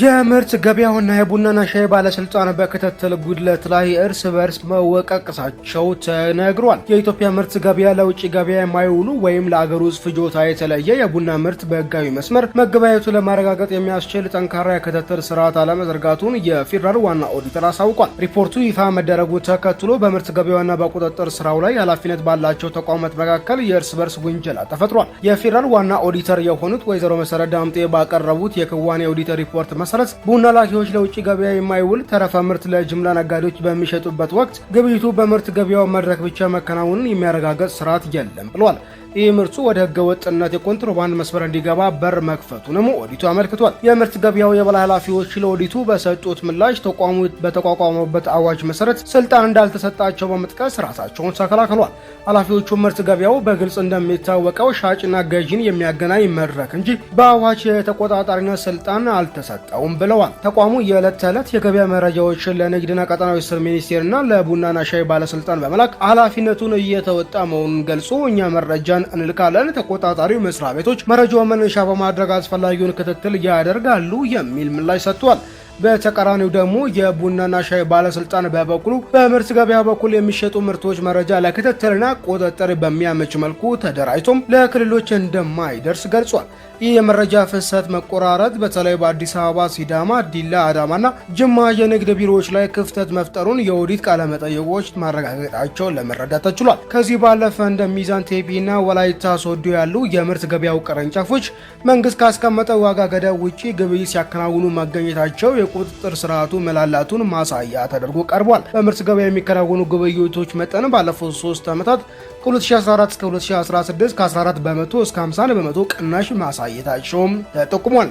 የምርት ገበያውና የቡናና ሻይ ባለስልጣን በክትትል ጉድለት ላይ እርስ በርስ መወቃቀሳቸው ተነግሯል። የኢትዮጵያ ምርት ገበያ ለውጭ ገበያ የማይውሉ ወይም ለአገር ውስጥ ፍጆታ የተለየ የቡና ምርት በህጋዊ መስመር መገበያየቱ ለማረጋገጥ የሚያስችል ጠንካራ የክትትል ስርዓት አለመዘርጋቱን የፌዴራል ዋና ኦዲተር አሳውቋል። ሪፖርቱ ይፋ መደረጉ ተከትሎ በምርት ገበያውና በቁጥጥር ስራው ላይ ኃላፊነት ባላቸው ተቋማት መካከል የእርስ በርስ ውንጀላ ተፈጥሯል። የፌዴራል ዋና ኦዲተር የሆኑት ወይዘሮ መሰረት ዳምጤ ባቀረቡት የክዋኔ ኦዲተር ሪፖርት መሰረት ቡና ላኪዎች ለውጭ ገበያ የማይውል ተረፈ ምርት ለጅምላ ነጋዴዎች በሚሸጡበት ወቅት ግብይቱ በምርት ገበያው መድረክ ብቻ መከናወኑን የሚያረጋግጥ ስርዓት የለም ብለዋል። ይህ ምርቱ ወደ ህገ ወጥነት የኮንትሮባንድ መስመር እንዲገባ በር መክፈቱንም ኦዲቱ አመልክቷል። የምርት ገበያው የበላይ ኃላፊዎች ለኦዲቱ በሰጡት ምላሽ ተቋሙ በተቋቋመበት አዋጅ መሰረት ስልጣን እንዳልተሰጣቸው በመጥቀስ ራሳቸውን ተከላክሏል። ኃላፊዎቹ ምርት ገበያው በግልጽ እንደሚታወቀው ሻጭና ገዢን የሚያገናኝ መድረክ እንጂ በአዋጅ የተቆጣጣሪነት ስልጣን አልተሰጠውም ብለዋል። ተቋሙ የዕለት ተዕለት የገበያ መረጃዎችን ለንግድና ቀጠናዊ ትስስር ሚኒስቴርና ለቡናና ሻይ ባለስልጣን በመላክ ኃላፊነቱን እየተወጣ መሆኑን ገልጾ እኛ መረጃ እንልካለን፣ ተቆጣጣሪ መስሪያ ቤቶች መረጃውን መነሻ በማድረግ አስፈላጊውን ክትትል ያደርጋሉ የሚል ምላሽ ሰጥቷል። በተቃራኒው ደግሞ የቡናና ሻይ ባለስልጣን በበኩሉ በምርት ገበያ በኩል የሚሸጡ ምርቶች መረጃ ለክትትልና ቁጥጥር በሚያመች መልኩ ተደራጅቶም ለክልሎች እንደማይደርስ ገልጿል። ይህ የመረጃ ፍሰት መቆራረጥ በተለይ በአዲስ አበባ፣ ሲዳማ፣ ዲላ፣ አዳማና ጅማ የንግድ ቢሮዎች ላይ ክፍተት መፍጠሩን የኦዲት ቃለመጠይቆች ማረጋገጣቸውን ለመረዳት ተችሏል። ከዚህ ባለፈ እንደ ሚዛን ቴፒና ወላይታ ሶዶ ያሉ የምርት ገበያው ቅርንጫፎች መንግስት ካስቀመጠው ዋጋ ገደብ ውጪ ግብይት ሲያከናውኑ መገኘታቸው የቁጥጥር ስርዓቱ መላላቱን ማሳያ ተደርጎ ቀርቧል። በምርት ገበያ የሚከናወኑ ግብይቶች መጠን ባለፉት 3 ዓመታት ከ2014 እስከ 2016 ከ14 በመቶ እስከ 50 በመቶ ቅናሽ ማሳየታቸውም ተጠቁሟል።